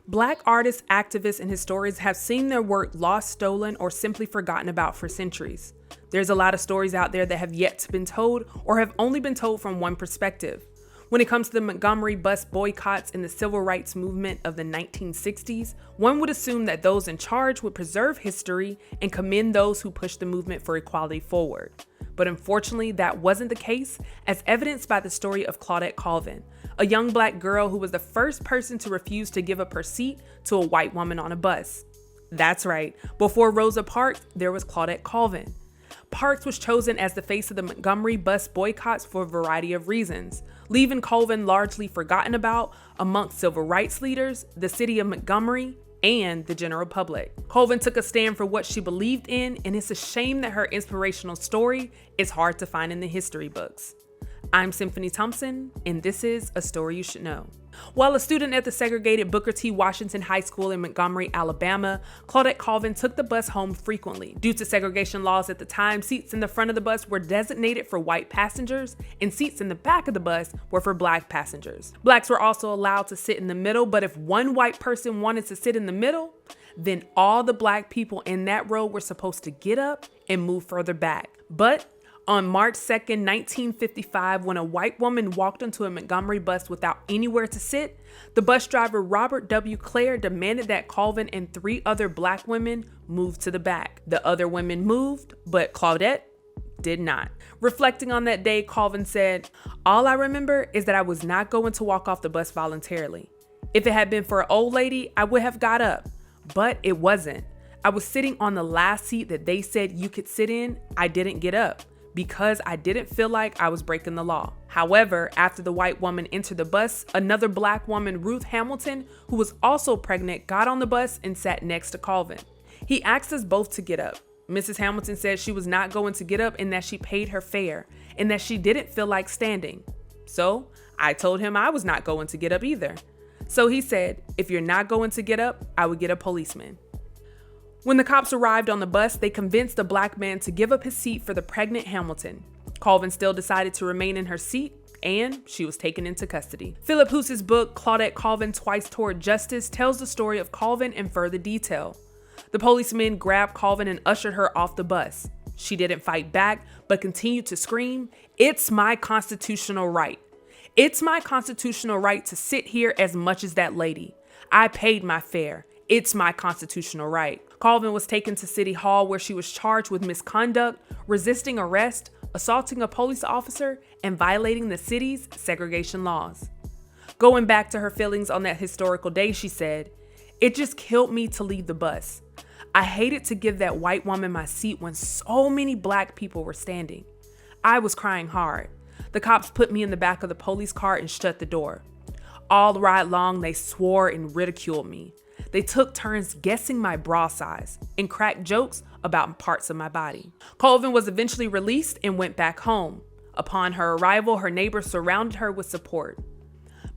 Black artists, activists, and historians have seen their work lost, stolen, or simply forgotten about for centuries. There's a lot of stories out there that have yet to be told or have only been told from one perspective. When it comes to the Montgomery bus boycotts and the civil rights movement of the 1960s, one would assume that those in charge would preserve history and commend those who pushed the movement for equality forward. But unfortunately, that wasn't the case, as evidenced by the story of Claudette Colvin, a young Black girl who was the first person to refuse to give up her seat to a white woman on a bus. That's right, before Rosa Parks, there was Claudette Colvin. Parks was chosen as the face of the Montgomery bus boycotts for a variety of reasons, leaving Colvin largely forgotten about amongst civil rights leaders, the city of Montgomery, and the general public. Colvin took a stand for what she believed in, and it's a shame that her inspirational story is hard to find in the history books. I'm Symphony Thompson, and this is A Story You Should Know. While a student at the segregated Booker T. Washington High School in Montgomery, Alabama, Claudette Colvin took the bus home frequently. Due to segregation laws at the time, seats in the front of the bus were designated for white passengers, and seats in the back of the bus were for Black passengers. Blacks were also allowed to sit in the middle, but if one white person wanted to sit in the middle, then all the Black people in that row were supposed to get up and move further back. But on March 2nd, 1955, when a white woman walked onto a Montgomery bus without anywhere to sit, the bus driver Robert W. Clare demanded that Colvin and 3 other Black women move to the back. The other women moved, but Claudette did not. Reflecting on that day, Colvin said, "All I remember is that I was not going to walk off the bus voluntarily. If it had been for an old lady, I would have got up, but it wasn't. I was sitting on the last seat that they said you could sit in. I didn't get up because I didn't feel like I was breaking the law." However, after the white woman entered the bus, another Black woman, Ruth Hamilton, who was also pregnant, got on the bus and sat next to Colvin. He asked us both to get up. Mrs. Hamilton said she was not going to get up and that she paid her fare and that she didn't feel like standing. So I told him I was not going to get up either. So he said, "If you're not going to get up, I would get a policeman." When the cops arrived on the bus, they convinced the Black man to give up his seat for the pregnant Hamilton. Colvin still decided to remain in her seat, and she was taken into custody. Philip Hoose's book, Claudette Colvin Twice Toward Justice, tells the story of Colvin in further detail. The policemen grabbed Colvin and ushered her off the bus. She didn't fight back, but continued to scream, "It's my constitutional right. It's my constitutional right to sit here as much as that lady. I paid my fare. It's my constitutional right." Colvin was taken to City Hall where she was charged with misconduct, resisting arrest, assaulting a police officer, and violating the city's segregation laws. Going back to her feelings on that historical day, she said, "It just killed me to leave the bus. I hated to give that white woman my seat when so many Black people were standing. I was crying hard. The cops put me in the back of the police car and shut the door. All the ride long, they swore and ridiculed me. They took turns guessing my bra size and cracked jokes about parts of my body." Colvin was eventually released and went back home. Upon her arrival, her neighbors surrounded her with support.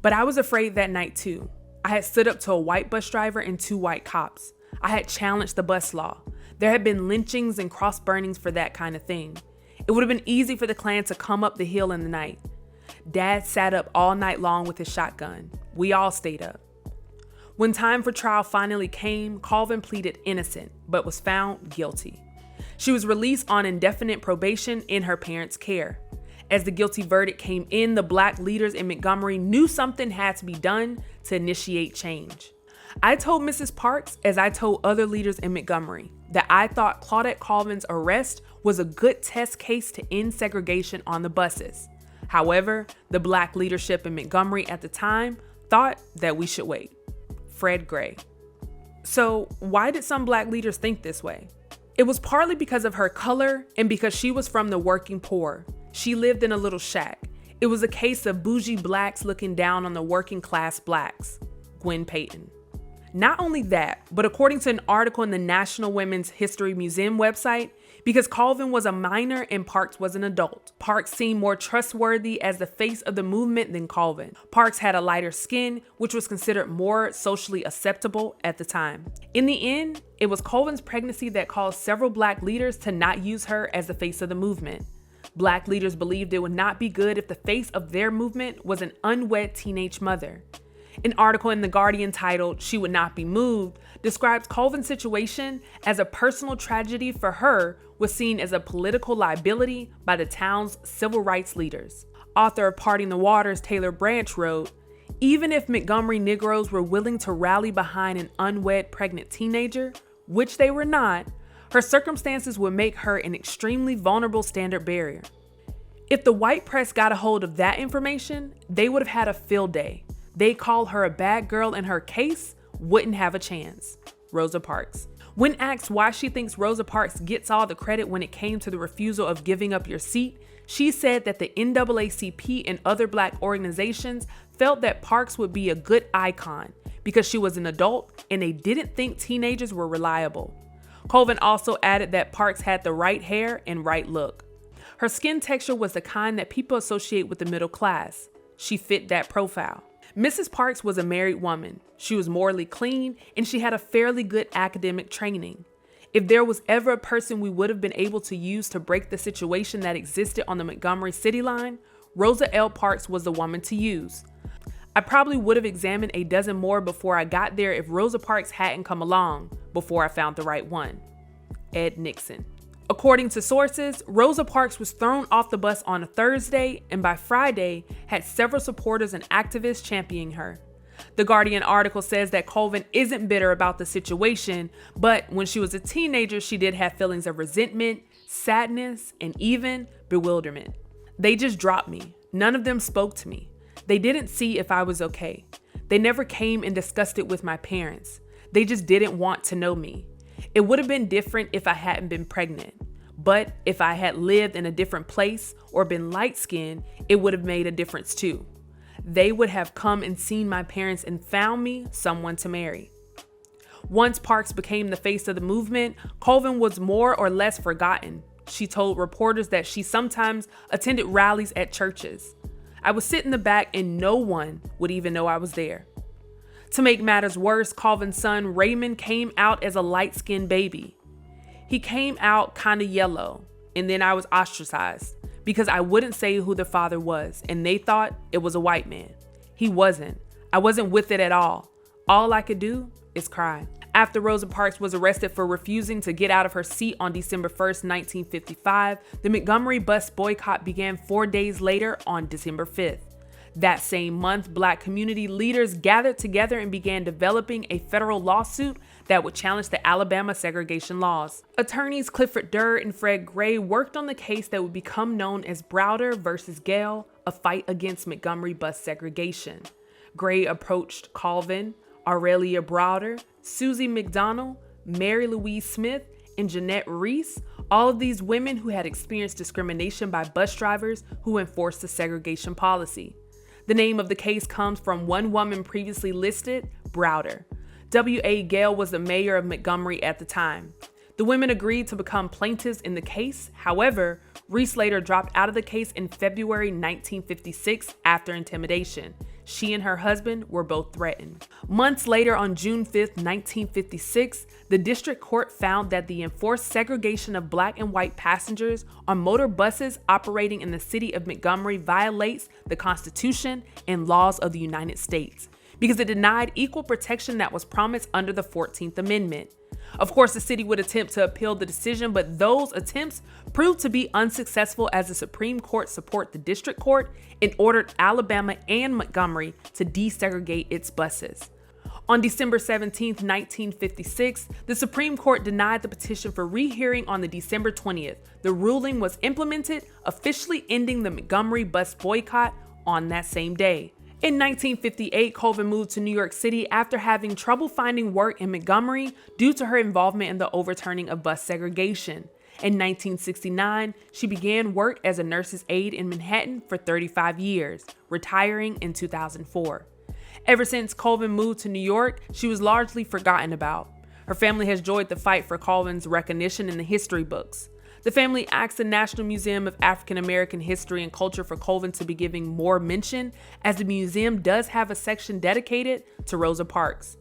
But I was afraid that night too. I had stood up to a white bus driver and 2 white cops. I had challenged the bus law. There had been lynchings and cross burnings for that kind of thing. It would have been easy for the Klan to come up the hill in the night. Dad sat up all night long with his shotgun. We all stayed up. When time for trial finally came, Colvin pleaded innocent, but was found guilty. She was released on indefinite probation in her parents' care. As the guilty verdict came in, the Black leaders in Montgomery knew something had to be done to initiate change. I told Mrs. Parks, as I told other leaders in Montgomery, that I thought Claudette Colvin's arrest was a good test case to end segregation on the buses. However, the Black leadership in Montgomery at the time thought that we should wait. Fred Gray. So why did some Black leaders think this way? It was partly because of her color and because she was from the working poor. She lived in a little shack. It was a case of bougie Blacks looking down on the working class Blacks. Gwen Payton. Not only that, but according to an article in the National Women's History Museum website, because Colvin was a minor and Parks was an adult, Parks seemed more trustworthy as the face of the movement than Colvin. Parks had a lighter skin, which was considered more socially acceptable at the time. In the end, it was Colvin's pregnancy that caused several Black leaders to not use her as the face of the movement. Black leaders believed it would not be good if the face of their movement was an unwed teenage mother. An article in The Guardian titled "She Would Not Be Moved" describes Colvin's situation as a personal tragedy for her was seen as a political liability by the town's civil rights leaders. Author of Parting the Waters, Taylor Branch wrote, "Even if Montgomery Negroes were willing to rally behind an unwed pregnant teenager, which they were not, her circumstances would make her an extremely vulnerable standard bearer. If the white press got a hold of that information, they would have had a field day. They call her a bad girl and her case wouldn't have a chance." Rosa Parks. When asked why she thinks Rosa Parks gets all the credit when it came to the refusal of giving up your seat, she said that the NAACP and other Black organizations felt that Parks would be a good icon because she was an adult and they didn't think teenagers were reliable. Colvin also added that Parks had the right hair and right look. Her skin texture was the kind that people associate with the middle class. She fit that profile. Mrs. Parks was a married woman. She was morally clean and she had a fairly good academic training. If there was ever a person we would have been able to use to break the situation that existed on the Montgomery City line, Rosa L. Parks was the woman to use. I probably would have examined a dozen more before I got there if Rosa Parks hadn't come along before I found the right one. Ed Nixon. According to sources, Rosa Parks was thrown off the bus on a Thursday and by Friday had several supporters and activists championing her. The Guardian article says that Colvin isn't bitter about the situation, but when she was a teenager, she did have feelings of resentment, sadness, and even bewilderment. "They just dropped me. None of them spoke to me. They didn't see if I was okay. They never came and discussed it with my parents. They just didn't want to know me. It would have been different if I hadn't been pregnant. But if I had lived in a different place or been light-skinned, it would have made a difference too. They would have come and seen my parents and found me someone to marry." Once Parks became the face of the movement, Colvin was more or less forgotten. She told reporters that she sometimes attended rallies at churches. "I would sit in the back and no one would even know I was there." To make matters worse, Colvin's son Raymond came out as a light-skinned baby. "He came out kind of yellow, and then I was ostracized because I wouldn't say who the father was, and they thought it was a white man. He wasn't. I wasn't with it at all. All I could do is cry." After Rosa Parks was arrested for refusing to get out of her seat on December 1st, 1955, the Montgomery bus boycott began 4 days later on December 5th. That same month, Black community leaders gathered together and began developing a federal lawsuit that would challenge the Alabama segregation laws. Attorneys Clifford Durr and Fred Gray worked on the case that would become known as Browder versus Gayle, a fight against Montgomery bus segregation. Gray approached Colvin, Aurelia Browder, Susie McDonald, Mary Louise Smith, and Jeanette Reese, all of these women who had experienced discrimination by bus drivers who enforced the segregation policy. The name of the case comes from one woman previously listed, Browder. W.A. Gayle was the mayor of Montgomery at the time. The women agreed to become plaintiffs in the case. However, Reese later dropped out of the case in February 1956 after intimidation. She and her husband were both threatened. Months later, on June 5, 1956, the district court found that the enforced segregation of Black and white passengers on motor buses operating in the city of Montgomery violates the Constitution and laws of the United States because it denied equal protection that was promised under the 14th Amendment. Of course, the city would attempt to appeal the decision, but those attempts proved to be unsuccessful as the Supreme Court supported the district court and ordered Alabama and Montgomery to desegregate its buses. On December 17, 1956, the Supreme Court denied the petition for rehearing on the December 20th. The ruling was implemented, officially ending the Montgomery bus boycott on that same day. In 1958, Colvin moved to New York City after having trouble finding work in Montgomery due to her involvement in the overturning of bus segregation. In 1969, she began work as a nurse's aide in Manhattan for 35 years, retiring in 2004. Ever since Colvin moved to New York, she was largely forgotten about. Her family has joined the fight for Colvin's recognition in the history books. The family asked the National Museum of African American History and Culture for Colvin to be giving more mention, as the museum does have a section dedicated to Rosa Parks.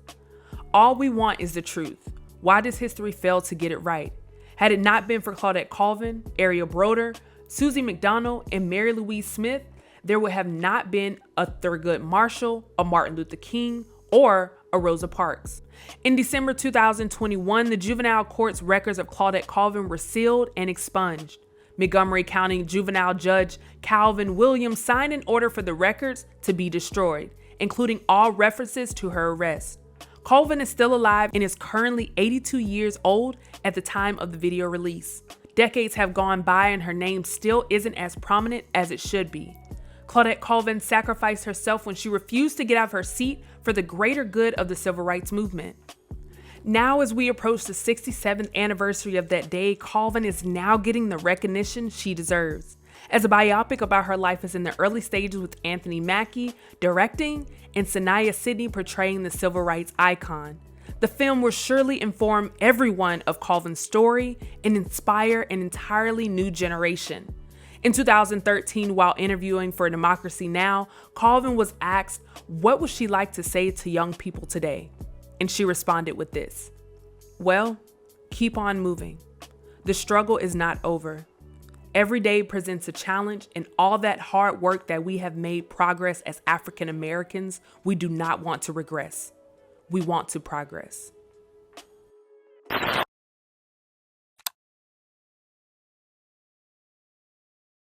All we want is the truth. Why does history fail to get it right? Had it not been for Claudette Colvin, Ariel Browder, Susie McDonald, and Mary Louise Smith, there would have not been a Thurgood Marshall, a Martin Luther King, or a Rosa Parks. In December 2021, the juvenile court's records of Claudette Colvin were sealed and expunged. Montgomery County juvenile judge Colvin Williams signed an order for the records to be destroyed, including all references to her arrest. Colvin is still alive and is currently 82 years old at the time of the video release. Decades have gone by and her name still isn't as prominent as it should be. Claudette Colvin sacrificed herself when she refused to get out of her seat for the greater good of the civil rights movement. Now, as we approach the 67th anniversary of that day, Colvin is now getting the recognition she deserves. As a biopic about her life is in the early stages with Anthony Mackie directing and Sanaya Sidney portraying the civil rights icon. The film will surely inform everyone of Colvin's story and inspire an entirely new generation. In 2013, while interviewing for Democracy Now!, Colvin was asked what would she like to say to young people today, and she responded with this: "Well, keep on moving. The struggle is not over. Every day presents a challenge, and all that hard work that we have made progress as African Americans, we do not want to regress. We want to progress."